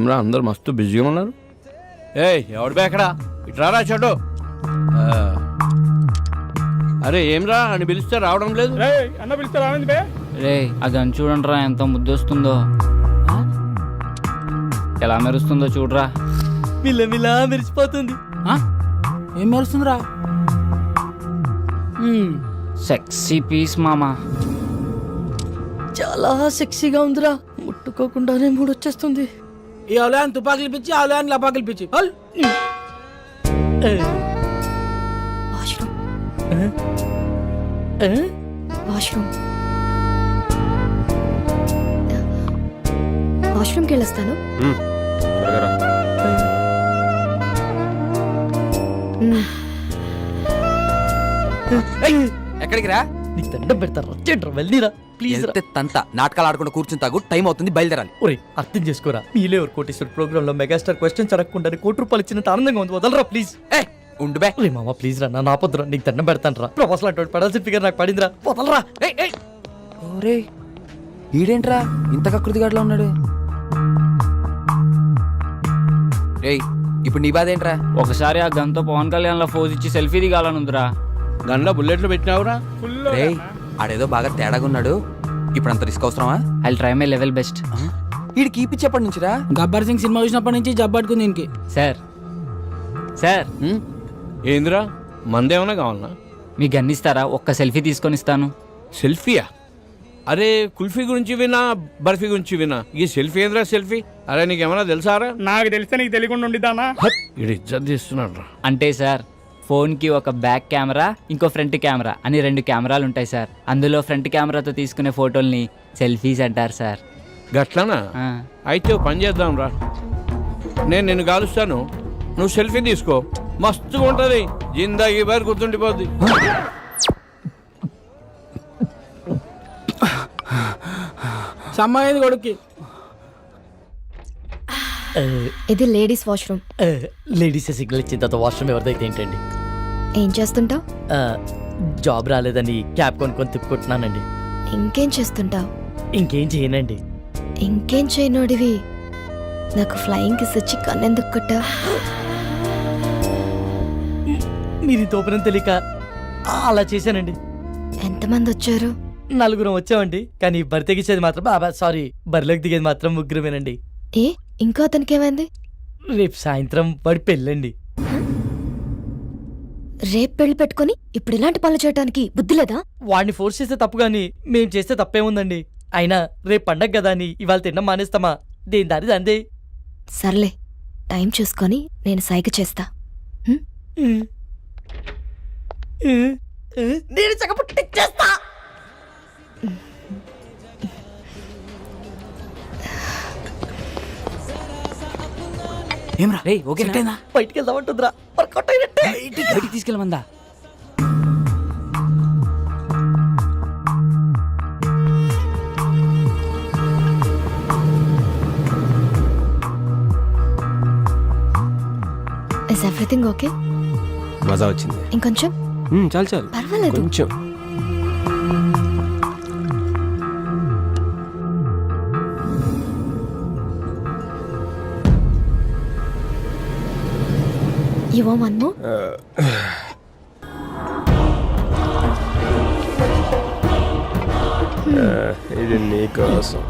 ఏమరా అందరు మస్తు బిజీగా ఉన్నారు. ఎవడు బేకడా ఇట్రారా చెడు. అరే ఏమ్రా అని పిలిస్తే రావడం లేదు. అన్న పిలిస్తే రావండి బే. రే అది అని చూడండి రా, ఎంత ముద్దొస్తుందో, ఎలా మెరుస్తుందో చూడరా. మిల్ల మెరిసిపోతుంది. ఏం మెరుస్తుందిరా? సెక్సీ పీస్ మామా. చాలా సెక్సీగా ఉందిరా, ముట్టుకోకుండానే మూడొచ్చేస్తుంది. ఈ అవలయాన్ని తుపాకులు పిచ్చి, అవలయాన్ని లపాకులు పిచ్చి. వాష్రూమ్కి వెళ్ళొస్తాను. ఎక్కడికి రా? నీకు దండం పెడతారా, చెడ్రా వెళ్ళిరా ప్లీజ్. తంత నాటకాలు ఆడుకుంటూ కూర్చుని తాగు, టైం అవుతుంది, బయలుదేరాలి. ఒరే అర్థం చేసుకోరా, మీలే ఎవరు కోటేశ్వర ప్రోగ్రామ్ లో మెగాస్టార్ క్వశ్చన్స్ అడగకుండా ₹1,00,00,000 ఇచ్చినంత ఆనందంగా ఉంది, వదలరా ప్లీజ్. ఉండు బే. రే మామ ప్లీజ్ రా, నా నాపొద్దురా, నీకు దండం పెడతాను రా. ప్రొఫెసర్ అటువంటి పడాల్సిన ఫిగర్ నాకు పడిందిరా, వదలరా. ఓరే ఈడేంట్రా ఇంత కకృతిగాడులో ఉన్నాడు? రేయ్ ఇప్పుడు నీ బాధ ఏంట్రా? ఒకసారి ఆ గన్తో పవన్ కళ్యాణ్ లా ఫోజ్ ఇచ్చి సెల్ఫీ దిగాలనుందిరా. గన్లో బుల్లెట్లు పెట్టినావురా? రేయ్ ఆడేదో బాగా తేడాగా ఉన్నాడు, ఇప్పుడు అంత రిస్క్ అవసరమా? I try my level best. వీడికి కీపిచ్చేప్పటి నుంచిరా? గబ్బర్ సింగ్ సినిమా చూసినప్పటి నుంచి జబ్బట్టుకుంది దీనికి. సార్ సార్ ఏందిరా మందేమన్నా కావాలన్నా? మీ గన్ ఇస్తారా? ఒక్క సెల్ఫీ తీసుకొని ఇస్తాను. సెల్ఫీయా? అరే కుల్ఫీ గురించి వినా, బర్ఫీ గురించి వినా, ఈ సెల్ఫీ ఏంద్రా సెల్ఫీ? అరే నీకేమన్నా తెలుసారా? నాకు తెలిస్తే నీకు తెలియకుండా ఉండిద్దానా? ఇది ఇజ్జత్ తీస్తున్నాడు రా. అంటే సార్ ఫోన్కి ఒక బ్యాక్ కెమెరా, ఇంకో ఫ్రంట్ కెమెరా అని 2 కెమెరాలు ఉంటాయి సార్. అందులో ఫ్రంట్ కెమెరాతో తీసుకునే ఫోటోల్ని సెల్ఫీస్ అంటారు సార్. గట్లనా? అయితే ఓ పని చేద్దాం రా, నేను నిన్ను కాలుస్తాను, నువ్వు సెల్ఫీ తీసుకో, మస్తుగా ఉంటుంది, జిందాగీ బారి గుర్తుండిపోద్ది. సమ్మాయింది కొడుక్కి. ఇది లేడీస్ వాష్రూమ్. లేడీస్ సిగ్నల్ ఇచ్చిన తర్వాత వాష్రూమ్ ఎవరిదైతే ఏంటండి? ఏం చేస్తుంటావు? జాబ్ రాలేదని క్యాబ్ కొనుక్కొని తిప్పుకుంటున్నానండి. ఇంకేం చేస్తుంటావు? ఇంకేం చేయనండి. ఇంకేం చేయనోడివి నాకు ఫ్లయింగ్ కిస్ ఇచ్చి కన్నెందుకు కొట్టా? మీరు తోపనం తెలియక అలా చేశానండి. ఎంతమంది వచ్చారు? 4 వచ్చామండి, కానీ బరి తెగించేది మాత్రం సారీ బరిలోకి దిగేది మాత్రం 3 ఏ ఇంకా అతనికి ఏమైంది? రేపు సాయంత్రం వాడి పెళ్ళండి. రేపు పెళ్లి పెట్టుకుని ఇప్పుడు ఇలాంటి పనులు చేయడానికి బుద్ధి లేదా? వాడిని ఫోర్స్ చేస్తే తప్పు గాని మేం చేస్తే తప్పేముందండి? అయినా రేపు పండగ కదా అని ఇవాళ తినడం మానేస్తామా? దేని దారి అందే. సర్లే టైం చూసుకొని నేను సైగ చేస్తా. నేను చక్కపుట్టిచ్చేస్తా. ఏమ్రా రేయ్ ఓకేనా? బయటికి వెళ్దామంటుందిరా, వర్కౌట్ అయినట్టే. బయటికి తీసుకెళ్ళమందా? Is everything okay? మజా వచ్చింది. ఇంకొంచెం? చాలు చాలు, పర్వాలేదు. కొంచెం. You want one more? ఇది నీకోసం.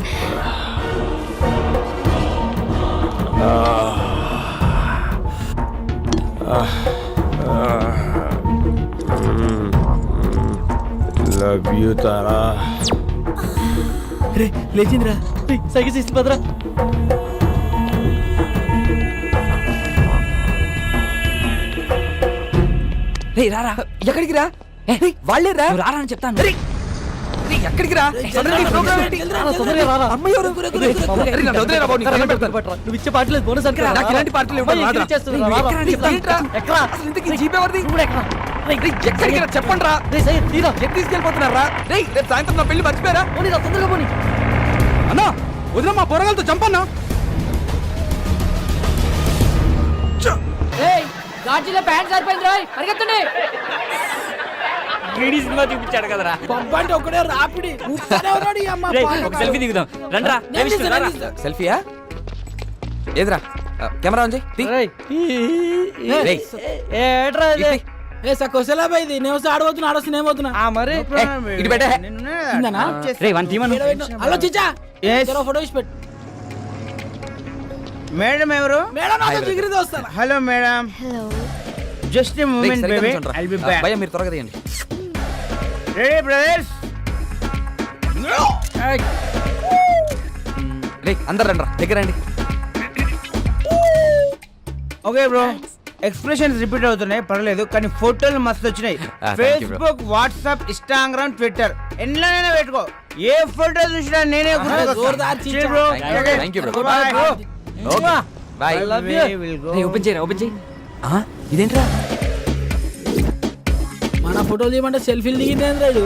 Love you Tara. రే లేచిందిరా, సైకిల్ చేసి పదరా. రే రారా, ఎక్కడికి రా? వాళ్ళే రా, రారా అని చెప్తాను. ఎక్కడికి రా? నువ్వు ఇచ్చే పాటలేదు బోనస్ అంటే ఇలాంటి పార్టీలు చెప్పండి రా. తీసుకెళ్ళిపోతున్నారా? రేపు సాయంత్రం నా పెళ్లి మర్చిపోయారా? తొందరగా పోనీ అన్నా వదిన, మా పొరగాలతో చంపన్నా. గాజీలో ప్యాంట్ సరిపోయింది రాయ్, పరిగెత్తండి. సినిమా చూపించాడు కదరా. పంపంటే ఒకడే రాపిడి. ఒక సెల్ఫీ దిగుదాం రండ్రా. సెల్ఫీయా? ఏదిరా కెమెరా ఉంది రేయ్. రేయ్. ఏట్రా ఇది? ఏ సకోసలా బై ఇది నేను వస్తే ఆడబోతున్నా ఆడొస్తే నేను పోతున్నా ఆ మరి ఇటు పెట్టే ఇందనా? రే వన్ తీమను ఈడ పెట్టు. హలో చిచ్చా జరా ఫోటో ఇచ్చి పెట్టు మేడం ఎవరు? మేడం నాతో జిగిరితో వస్తాను hello madam, hello just a moment baby, I'll be back. భయ్యా మీరు త్వరగా తీయండి. Ready brothers? రే అందరు రండి దగ్గర రండి. ఓకే బ్రో, ఎక్స్ప్రెషన్స్ రిపీట్ అవుతున్నాయి పర్లేదు, కానీ ఫోటోలు మస్తు వచ్చినాయి. thank you, bro. Facebook, WhatsApp, Instagram, Twitter ఎన్నైనా పెట్టుకో, ఏ ఫోటో చూసినా నేనే జోర్దార్ చీచా. Thank you, bro. Okay bye. I love you. రే ఓపెన్ చేయరా ఓపెన్ చేయి ఇదేంట్రా మన ఫోటోలు తీయమంటే సెల్ఫీలు దిగింది రాడు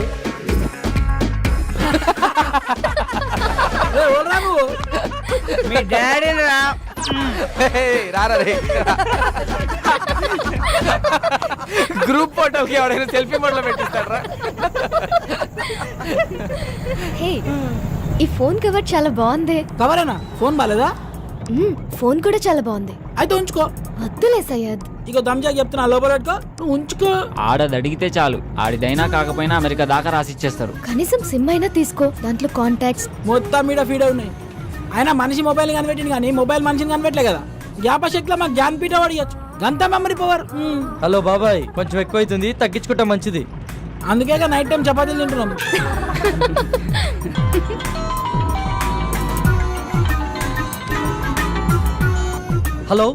నువ్వు మీ డాడీ రా. రారా రే గ్రూప్ ఫోటోకి ఎవడైనా సెల్ఫీ మోడ్లో పెట్టిస్తాడ్రా. హే ఈ ఫోన్ కవర్ చాలా బాగుంది. కవరేనా ఫోన్ బాలేదా ఫోన్ కూడా చాలా బాగుంది. అయితే ఉంచుకో వద్దులే సయ్యద్. ఇక దమ్జా చెప్తున్నా లోపల పెట్టుకో నువ్వు ఉంచుకో ఆడది అడిగితే చాలు ఆడిదైనా కాకపోయినా అమెరికా దాకా రాసి ఇచ్చేస్తారు. కనీసం సిమ్ అయినా తీసుకో, దాంట్లో కాంటాక్ట్స్. మొత్తం మీద ఫీడ్ ఉన్నాయి ఆయన మనిషి మొబైల్ కనిపెట్టింది కానీ మొబైల్ మనిషిని కనిపెట్టలే కదా జ్ఞాపశక్తిలో మాకు జ్ఞానపీఠ అడిగచ్చు గంత మెమరీ పవర్ హలో బాబాయ్, కొంచెం ఎక్కువ అవుతుంది, తగ్గించుకుంటే మంచిది. అందుకే నైట్ టైం చపాతీలు తింటున్నాం హలో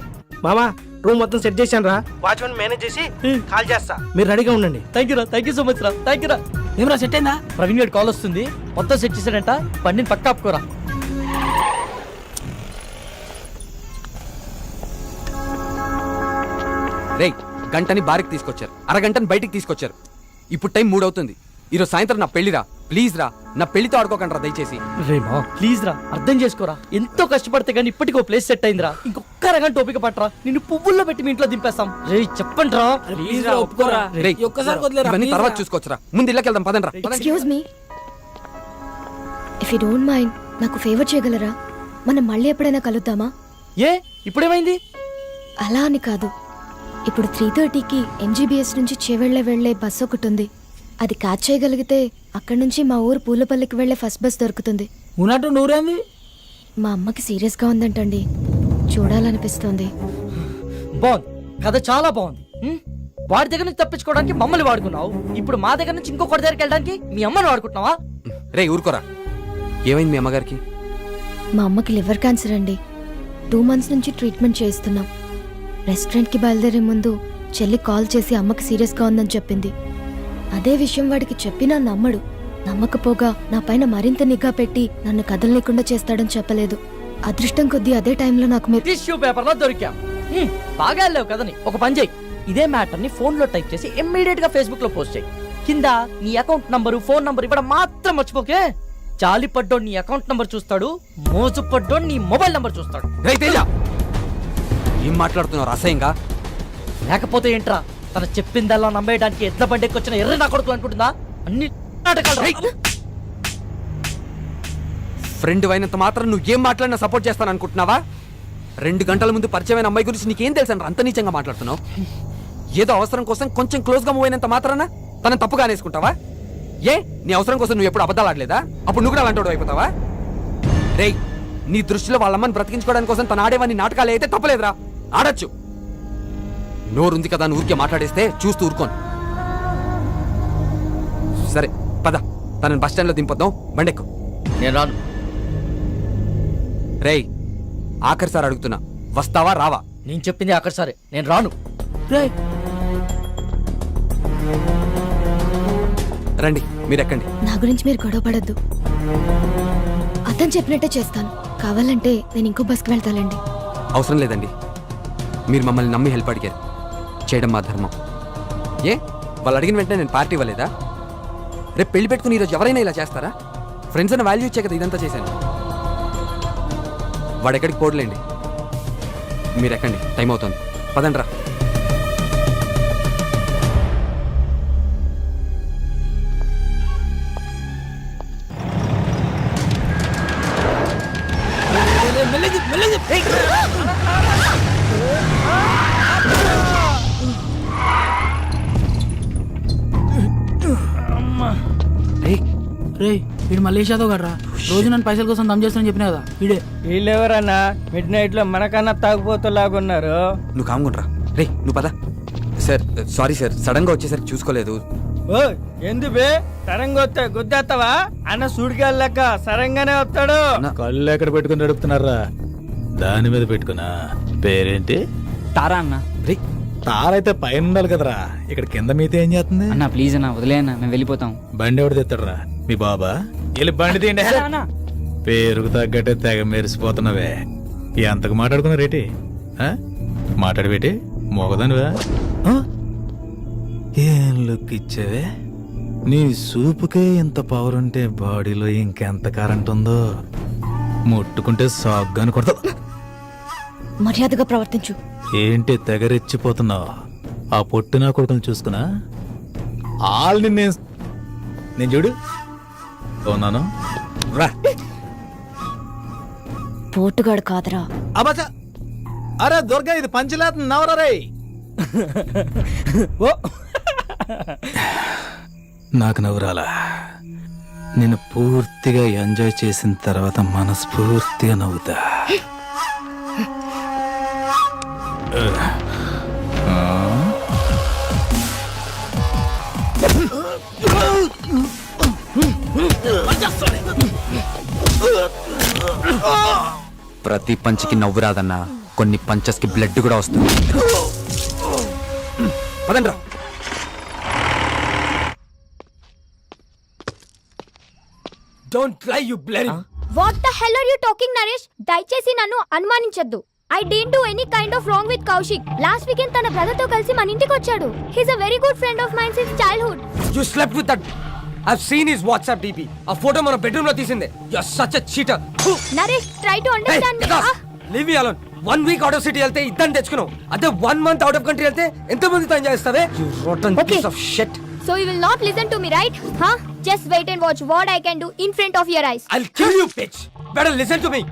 మామా రూమ్ మొత్తం సెట్ చేశాను రా, వాచ్మెన్ మేనేజ్ చేసి కాల్ చేస్తా, మీరు రెడీగా ఉండండి. థ్యాంక్ యూ రా, థ్యాంక్ యూ సో మచ్ రా, థ్యాంక్ యూ రా. ఏమరా సెట్ అయిందా ప్రవీణ్ గారి కాల్ వస్తుంది, మొత్తం సెట్ చేశాడంట, బండిని పక్క ఆపుకోరా. రేయ్ గంటని బారికి తీసుకొచ్చారు, అరగంటని బయటికి తీసుకొచ్చారు. ఇప్పుడు టైం 3 అవుతుంది. ఈరోజు సాయంత్రం నా పెళ్లిరా, ప్లీజ్ రా, నా పెళ్లితో ఆడుకోకండి రా దయచేసి. రేమా ప్లీజ్ రా, అర్థం చేసుకోరా, ఎంతో కష్టపడితే కానీ ఇప్పటికో ప్లేస్ సెట్ అయిందిరా, ఇంకొక అరగంట ఓపిక పట్టరా, నిన్ను పువ్వుల్లో పెట్టి మీ ఇంట్లో దింపేస్తాం. రే చెప్పండి రా. ప్లీజ్ రా ఒప్పుకోరా రేయ్ ఈ ఒక్కసారి వదిలేరా ఇవన్నీ please తర్వాత రా. చూసుకోవచ్చురా, ముందు ఇళ్ళకి వెళ్దాం పదండి రా. Excuse me, if you don't mind నాకు ఫేవర్ చేయగలరా? మనం మళ్ళీ ఎప్పుడైనా కలుద్దామా? ఏ ఇప్పుడేమైంది? అలా అని కాదు, ఇప్పుడు 3:30కి ఎంజీబీఎస్ నుంచి చేవెళ్ళే వెళ్లే బస్ ఒకటి ఉంది. అది క్యాచ్ చేయగలిగితే అక్కడి నుంచి మా ఊరు పూలపల్లికి వెళ్లే ఫస్ట్ బస్ దొరుకుతుంది. ఉన్నట్టు నూరేంది మా అమ్మకి సీరియస్గా ఉందంటండి, చూడాలనిపిస్తుంది. బాగుంది, కథ చాలా బాగుంది. వాడి దగ్గర నుంచి తప్పించుకోవడానికి మమ్మల్ని వాడుకున్నావు, ఇప్పుడు మా దగ్గర నుంచి ఇంకొకటి దగ్గరికి వెళ్ళడానికి మీ అమ్మని వాడుకుంటున్నావా? రే ఊరుకోరా, ఏమైంది మీ అమ్మగారికి? మా అమ్మకి లివర్ క్యాన్సర్ అండి. 2 months నుంచి ట్రీట్మెంట్ చేయిస్తున్నాం. రెస్టారెంట్కి బయలుదేరే ముందు చెల్లి కాల్ చేసి అమ్మకి సీరియస్గా ఉందని చెప్పింది. అదే విషయం వాడికి చెప్పినా నమ్మడు. నమ్మకపోగా నా పైన మరింత నిఘా పెట్టి నన్ను కదలలేకుండా చేస్తాడని చెప్పలేదు. అదృష్టం కొద్దీ అదే టైంలో నాకు మీరు టిష్యూ పేపర్ లో దొరికాం. బాగా వెళ్ళావు కదని ఒక పని చేయి, ఇదే మ్యాటర్ ని ఫోన్ లో టైప్ చేసి ఇమ్మీడియట్ గా ఫేస్బుక్ లో పోస్ట్ చేయి. కింద నీ అకౌంట్ నంబరు, ఫోన్ నంబర్ ఇవ్వడం మాత్రం మర్చిపోకే. జాలి పడ్డోడు నీ అకౌంట్ నంబర్ చూస్తాడు, మోజు పడ్డోడు నీ మొబైల్ నంబర్ చూస్తాడు. రే తేజ ఏం మాట్లాడుతున్నావు అసహ్యంగా? లేకపోతే ఏంట్రా, తన చెప్పిందల్లా నమ్మేయడానికి ఎట్ల బండికి వచ్చిన ఎర్ర నా కొడుకు అనుకుంటుందా? అన్ని నాటకాలు. ఫ్రెండ్ అయినంత మాత్రం నువ్వు ఏం మాట్లాడినా సపోర్ట్ చేస్తాను అనుకుంటున్నావా? 2 గంటల ముందు పరిచయమైన అమ్మాయి గురించి నీకేం తెలుసు అంత నీచంగా మాట్లాడుతున్నావు? ఏదో అవసరం కోసం కొంచెం క్లోజ్ గా మూవ్ అయినంత మాత్రాన తనని తప్పుగా అనేసుకుంటావా? ఏ నీ అవసరం కోసం నువ్వు ఎప్పుడు అబద్ధాలు ఆడలేదా? అప్పుడు నువ్వు కూడా అలాంటి అయిపోతావా? రేయ్ నీ దృష్టిలో వాళ్ళమ్మని బ్రతికించుకోవడానికి కోసం తన ఆడేవాన్ని నాటకాలు అయితే తప్పలేదురా, ఆడొచ్చు. నోరుంది కదా అని ఊరికే మాట్లాడేస్తే చూస్తూ ఊరుకోను. సరే పద, తనని బస్ స్టాండ్ లో దింపొద్దాం, బండెక్కు. నేను రాను. రేయ్ ఆఖరిసారి అడుగుతున్నా, వస్తావా రావా? నేను చెప్పింది అక్కడ సరే, నేను రాను. రండి మీరెక్కండి. నా గురించి మీరు గొడవ పడద్దు. అతను చెప్పినట్టే చేస్తాను. కావాలంటే నేను ఇంకో బస్కి వెళ్తానండి. అవసరం లేదండి, మీరు మమ్మల్ని నమ్మి హెల్ప్ అడిగారు, చేయడం మా ధర్మం. ఏ వాళ్ళు అడిగిన వెంటనే నేను పార్టీ ఇవ్వలేదా? రేపు పెళ్లి పెట్టుకుని ఈరోజు ఎవరైనా ఇలా చేస్తారా? ఫ్రెండ్స్ అని వాల్యూ ఇచ్చే కదా ఇదంతా చేశాను. వాడెక్కడికి పోడలేండి, మీరు ఎక్కండి, టైం అవుతుంది, పదండ్రా. మెల్లగి రే వీడు మల్లేష్ యాదవ్ గడ్రా రోజు నన్ను పైసల కోసం దమ్ చేస్తానని చెప్పినా కదా వీడే. వీళ్ళెవరన్నా మిడ్ నైట్ లో మనకన్నా తాగుపోతలాగున్నారు. నువ్వు కామ్గుండ్రా. రే నువ్వు పద. సార్ సారీ సార్, సడన్ గా వచ్చేసరికి చూసుకోలేదు. ఓ ఎందు బే సరంగా వస్తే గుద్దేస్తావా? అన్న సూడికెళ్ళక సరంగానే వస్తాడు. కళ్ళు ఎక్కడ పెట్టుకుని నడుపుతున్నారా? దాని మీద పెట్టుకున్నా. పేరేంటి? తారా అన్న. రే తారైతే పైన ఉండాలి కదరా, ఇక్కడ కింద మీతో ఏం చేస్తుంది? అన్న ప్లీజ్ అన్న వదిలే అన్న, మేము వెళ్ళిపోతాం. బండి ఎవడు తెస్తాడరా? మీ బాబా? వెళ్ళి బండి తీయండి. పేరుకు తగ్గట్టే తెగ మెరిసిపోతున్నావే. ఎంతకు మాట్లాడుకున్నారేటి? మాట్లాడబెట్టి మోగదానివా? ఏం లుక్ ఇచ్చావే? నీ సూపుకే ఇంత పవర్ ఉంటే బాడీలో ఇంకెంత కరెంట్ ఉందో. ముట్టుకుంటే సాగ్గాని కొడతా. మర్యాదగా ప్రవర్తించు. ఏంటి తెగరెచ్చిపోతున్నావు? ఆ పొట్టినా కొడుకుని చూసుకున్నా ఆల్ని నేను చూడు ఉన్నాను రా. పోటుగాడు కాదరా. అబ్బా అరే దుర్గా, ఇది పంచలేత నవరా రే. నాకు నవ్వురాలా? నేను పూర్తిగా ఎంజాయ్ చేసిన తర్వాత మనస్ఫూర్తిగా నవ్వుతా. ప్రతి పంచికి నవ్వు రాదన్నా, కొన్ని పంచెస్ కి బ్లడ్ కూడా వస్తుంది. పదండ్రా. Don't lie you bloody. What the hell are you talking Naresh? దయచేసి నన్ను అనుమానించొద్దు. I didn't do any kind of wrong with Kaushik. Last weekend తన బ్రదర్ తో కలిసి మన ఇంటికి వచ్చాడు. He's a very good friend of mine since childhood. You slept with that. I've seen his WhatsApp DP. ఆ ఫోటో మన bedroom లో తీసిందే. You're such a cheater. Naresh, try to understand me. Leave me alone. 1 week out of city వెళ్తే ఇద్దరిని తెచ్చుకున్నావు. అదే 1 month out of country వెళ్తే ఎంత మందితో ఎంజాయ్ చేస్తావే? You rotten piece of shit. So you will not listen to me, right? Huh? Just wait and watch what I can do in front of your eyes. I'll kill you, bitch. Better listen to me.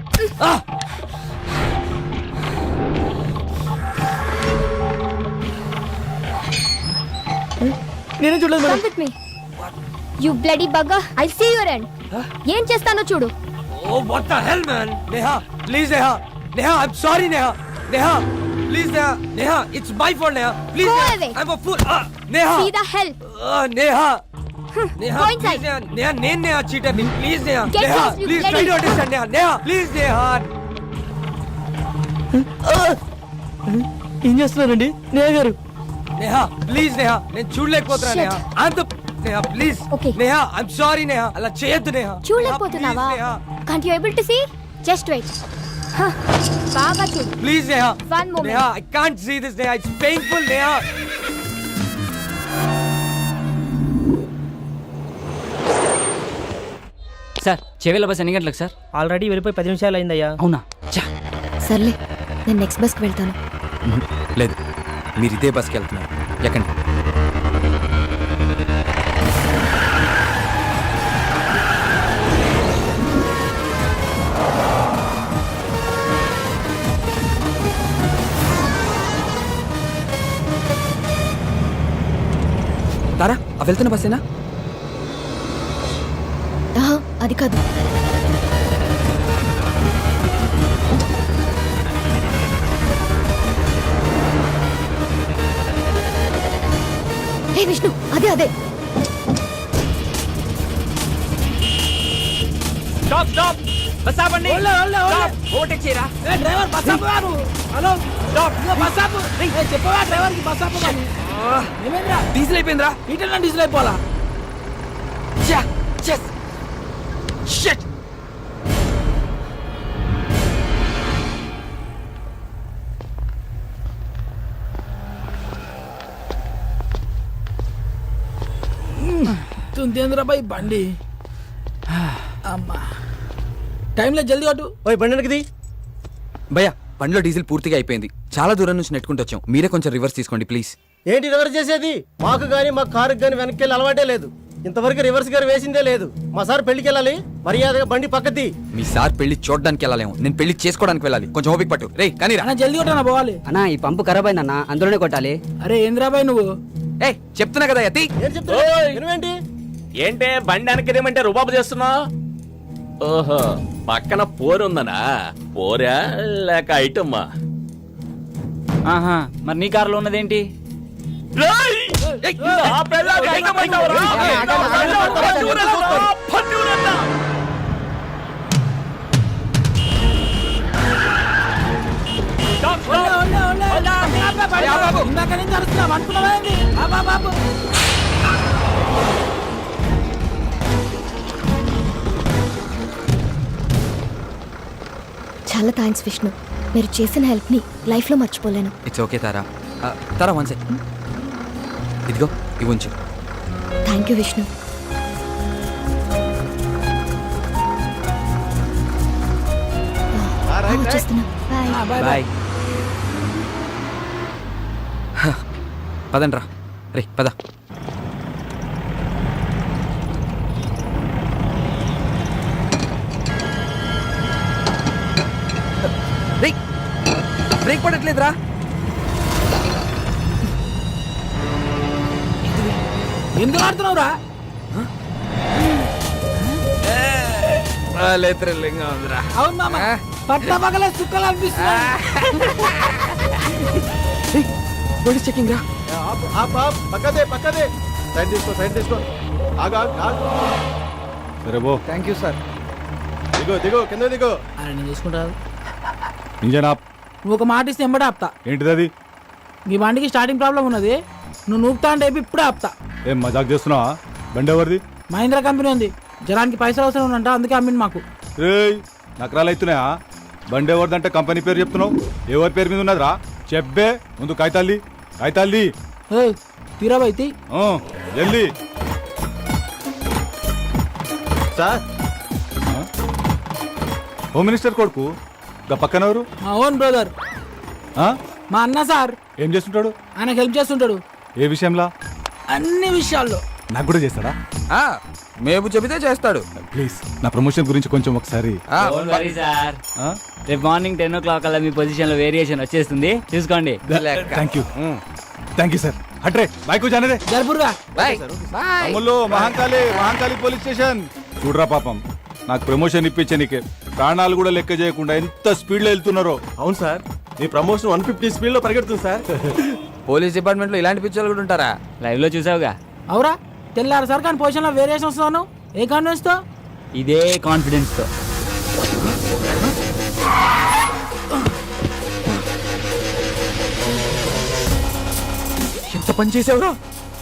నేనే చూడలేదు Come with me. You bloody bugger. I'll see your end. ఏం చేస్తానో చూడు. Oh, what the hell, man? Neha, please, Neha. Neha, I'm sorry, Neha. Neha, please, Neha. Neha, it's my fault, Neha. Please, Go Neha. away. I'm a fool. Neha. See the hell. Neha. Neha, Go please, inside. Neha. Neha, Neha, cheater me. Please, Neha. Get Neha, lost, you please, try bloody- to understand, Neha. Neha, please, Neha. ఏం చేస్తున్నారండి నేహ గారు? Neha, please, Neha. నేను చూడలేకపోతున్నా, Shit. Neha. I'm the... Neha, please. Okay. Neha, I'm sorry, Neha. అలా చేయొద్దు, Neha. చూడలేకపోతున్నావా? Neha, Can't you able to see? Just wait. Huh. బాగా చూడు. please, Neha. One moment. Neha, I can't see this, Neha. It's painful, Neha. Sir Chevella bus ఎన్ని గంటలకు sir? Already వెళ్ళిపోయి 10 నిమిషాలు అయిందయ్యా. అవునా? చా. సర్లే, నేను నెక్స్ట్ బస్కి వెళ్తాను. లేదు, మీరు ఇదే బస్కి వెళ్తున్నారు. ఎక్కండి. తారా, ఆ వెళ్తున్న బస్సేనా? ఆహా, అది కాదు. హే విష్ణు, అదే అదే. Stop stop. బస్ ఆపండి. ఓవర్టేక్ చేయరా? డ్రైవర్ బస్ ఆపు బాబు. హలో బస్ ఆపు. చెప్పవా డ్రైవర్ కి బస్ ఆపు బాబు. ఏమైందిరా? డీజిల్ అయిపోయిందిరా. ఈటల్ డీజిల్ అయిపోవాలా? Shit. తుందేంద్రా బాయ్ బండి. అమ్మా టైంలో జల్దీ కొట్టు. ఓయ్ బండి భయ్యా, బండిలో డీజిల్ పూర్తిగా అయిపోయింది. చాలా దూరం నుంచి నెట్టుకుంటూ వచ్చాం. మీరే కొంచెం రివర్స్ తీసుకోండి ప్లీజ్. ఏంటి రివర్స్ చేసేది? మాకు గానీ మా కారుకి గానీ వెనక్కి వెళ్ళి అలవాటే లేదు. ఇంతవరకు రివర్స్ గారు వేసిందే లేదు. మా సార్ పెళ్లికి వెళ్ళాలి, మర్యాదగా బండి పక్కది. మీ సార్ పెళ్లి చూడడానికి వెళ్ళలేము, నేను పెళ్లి చేసుకోవడానికి వెళ్ళాలి. కొంచెం ఓపిక పట్టు. రే కానీ రా. అన్న జల్దీ కొట్టనా పోవాలి. అన్నా ఈ పంపు ఖరాబ్ అయిందన్నా, అందులోనే కొట్టాలి. అరే ఏంద్రా బాయ్ నువ్వు? ఏ చెప్తున్నా కదా యతి. ఏం చెప్తున్నా? నువ్వేంటి? ఏంటే బండి వెనకదేమంటే రుబాబు చేస్తున్నావు? ఓహో, పక్కన పోరుందనా? పోరా లేక ఐటమ్మా? ఆహా, మరి నీ కారులో ఉన్నదేంటి? ఇందాక నుంచి అరుస్తున్నావు అనుకున్నావా ఏంది? బాబు చాలా థ్యాంక్స్ విష్ణు, మీరు చేసిన హెల్ప్ని లైఫ్లో మర్చిపోలేను. It's okay Tara. Tara one second, ఇదిగో ఇవి ఉంచు. Thank you Vishnu. వచ్చేస్తున్నా. బాయ్. బాయ్. పదండ్రా రే పద. బ్రేక్ పడట్లేదురా. ఎందుకు ఆడుతున్నావురా? అవును మామ, పట్ల పగలే సుక్కలు అనిపిస్తుంది. చెకింగ్ రా. పక్కదే సైడ్ తీసుకో సరే బో. Thank you sir. దిగో కింద దిగో. అరే నేను చూసుకుంటాను. ఇంజన్ ఆప్. నువ్వు ఒక మాట ఇస్తే ఎంబడే ఆపుతా. ఏంటిది అది? మీ బండికి స్టార్టింగ్ ప్రాబ్లం ఉన్నది, నువ్వు నూపుతా అంటే ఇప్పుడే ఆపుతా. ఏం మజాక్ చేస్తున్నావా? బండి ఎవరిది? మహీంద్రా కంపెనీ ఉంది, జనానికి పైసలు అవసరం ఉందంట, అందుకే అమ్మింది మాకు. రేయ్ నకరాలు అవుతున్నాయా? బండి ఎవరిదంటే కంపెనీ పేరు చెప్తున్నావు, ఎవరి పేరు మీద ఉన్నదిరా? చెప్పే ముందు కాగితాల్ది. తీరాబైతి జల్దీ. సార్, హోమ్ మినిస్టర్ కొడుకు గా పక్కన ఎవరు? మా ఓన్ బ్రదర్, మా అన్న సార్. ఏం చేస్తుంటాడు? ఆయనకు హెల్ప్ చేస్తుంటాడు. ఏ విషయంలో? అన్ని విషయాల్లో. నాకు కూడా చేస్తాడా? మేము చెబితే చేస్తాడు. ప్లీజ్ నా ప్రమోషన్ గురించి కొంచెం ఒకసారి. సార్ రేపు మార్నింగ్ 10 o'clock అలా మీ పొజిషన్ లో వేరియేషన్ వచ్చేస్తుంది, చూసుకోండి. Thank you sir. హట్రే బైక్ జానే రే. జరుపురుగా. అమ్ముల్లో మహాంకాళి పోలీస్ స్టేషన్. చూడరా పాపం, నాకు ప్రమోషన్ ఇప్పించే నీకే ప్రాణాలు కూడా లెక్క చేయకుండా ఎంత స్పీడ్ లో వెళ్తున్నారో. అవును సార్, మీ ప్రమోషన్ 150 స్పీడ్ లో పరిగెడుతుంది సార్. పోలీస్ డిపార్ట్మెంట్ లో ఇలాంటి పిక్చర్లు కూడా ఉంటారా? లైవ్ లో చూసావుగా. అవురా, తెల్లారు సార్ కానీ పొజిషన్ లో వేరియేషన్ వస్తున్నాను. ఏ కాన్ఫిడెన్స్ తో? ఇదే కాన్ఫిడెన్స్ తో. ఎంత పని చేసావురా?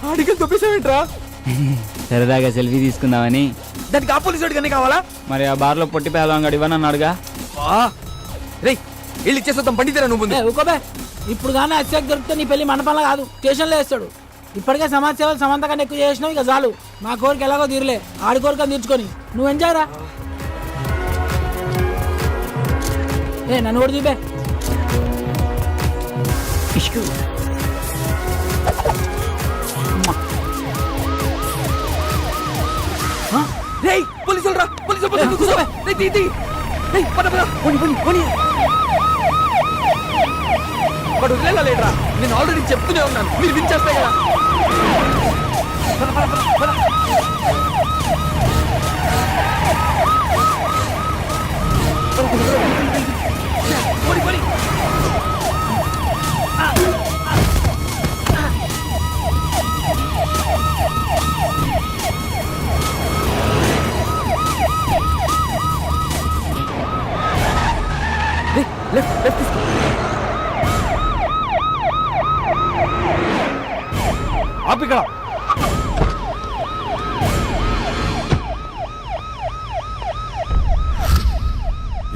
ఆడికలు తొప్పేసావేంట్రా? సరదాగా సెల్ఫీ తీసుకుందామని. దానికి ఆ పోలీసు వాడికి కావాలా? మరి ఆ బార్ లో పొట్టి పేదవాడు ఇవ్వని అన్నాడుగా. రే వెళ్ళి ఇచ్చేస్తాం, పండితేరా నువ్వు. ఊకోబే, ఇప్పుడు కానీ అత్యాక్ దొరికితే నీ పెళ్లి మనపంలో కాదు, స్టేషన్లో వేస్తాడు. ఇప్పటికే సమాజ సేవలు సమంత కన్నా ఎక్కువ చేసినావు, ఇక చాలు. మా కోరిక ఎలాగో తీరలే, ఆడి కోరిక తీర్చుకొని నువ్వు ఎంజాయ్ రా. నన్ను కూడా చూపే. పోలీసులు రా, పోలీసులు వాడు వదిలేరా? నేను ఆల్రెడీ చెప్తూనే ఉన్నాను, మీరు వినిచేస్తే కదా. లెఫ్ట్ తీసుకో. ఆపిక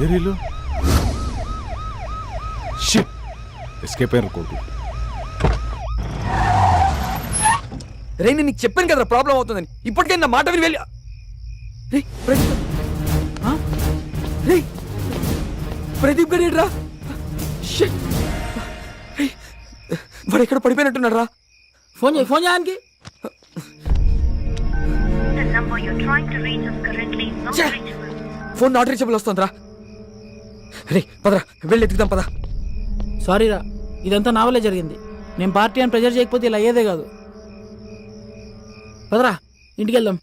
ఏరీలు షిట్ ఎస్కేప్ అయ్యారు కొడుకు. రే నేను నీకు చెప్పాను కదా ప్రాబ్లం అవుతుందని, ఇప్పటికే నా మాట విని వెళ్ళి. ప్రదీప్ గారు రా, వాడు ఎక్కడ పడిపోయినట్టున్నాడు రా. ఫోన్ చేయడానికి. ఫోన్ నాట్ రీచబుల్ వస్తుంది రా. రే పదరా, వెళ్ళి ఎత్తుకుదాం పద. సారీ రా, ఇదంతా నా వల్లే జరిగింది. నేను పార్టీ అని ప్రెజర్ చేయకపోతే ఇలా అయ్యేదే కాదు. పదరా ఇంటికి వెళ్దాం.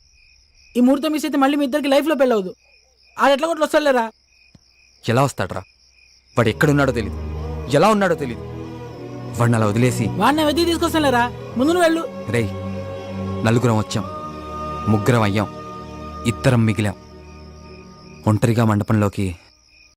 ఈ ముహూర్తం మిస్ అయితే మళ్ళీ మీ ఇద్దరికి లైఫ్లో పెళ్ళవద్దు. ఆడు ఎట్లా కొట్లు వస్తాడులేరా. ఎలా వస్తాడ్రా? వాడు ఎక్కడున్నాడో తెలియదు, ఎలా ఉన్నాడో తెలియదు. వాడిని అలా వదిలేసి వాడిని వెతికి తీసుకొస్తానులేరా. ముందు నువ్వు వెళ్ళు. రేయ్, నలుగురం వచ్చాం, ముగ్గురం అయ్యాం, ఇద్దరం మిగిలాం. ఒంటరిగా మండపంలోకి